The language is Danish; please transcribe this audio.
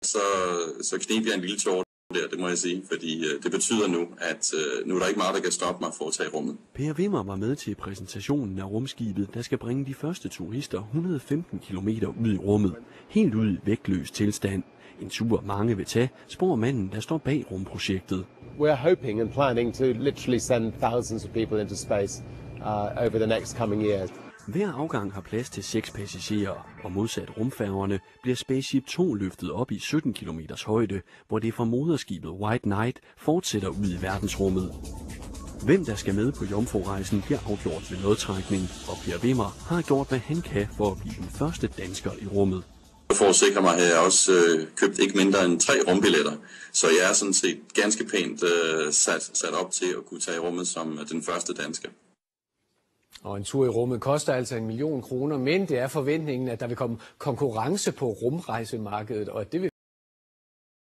så kneb jeg en lille tåre der, det må jeg sige, fordi det betyder nu, at nu er der ikke meget, der kan stoppe mig for at tage rummet. Per Wimmer var med til præsentationen af rumskibet, der skal bringe de første turister 115 km ud i rummet, helt ud i vægtløs tilstand. En tur mange vil tage, spår manden, der står bag rumprojektet. We're hoping and planning to literally send thousands of people into space over the next coming years. Hver afgang har plads til 6 passagerer, og modsat rumfærgerne bliver Spaceship 2 løftet op i 17 km højde, hvor det fra moderskibet White Knight fortsætter ud i verdensrummet. Hvem der skal med på jomfrurejsen bliver afgjort ved lodtrækning, og Per Wimmer har gjort, hvad han kan for at blive den første dansker i rummet. For at sikre mig har jeg også købt ikke mindre end 3 rumbilletter, så jeg er sådan set ganske pænt sat op til at kunne tage i rummet som den første dansker. Og en tur i rummet koster altså 1 million kroner, men det er forventningen, at der vil komme konkurrence på rumrejsemarkedet, og det vil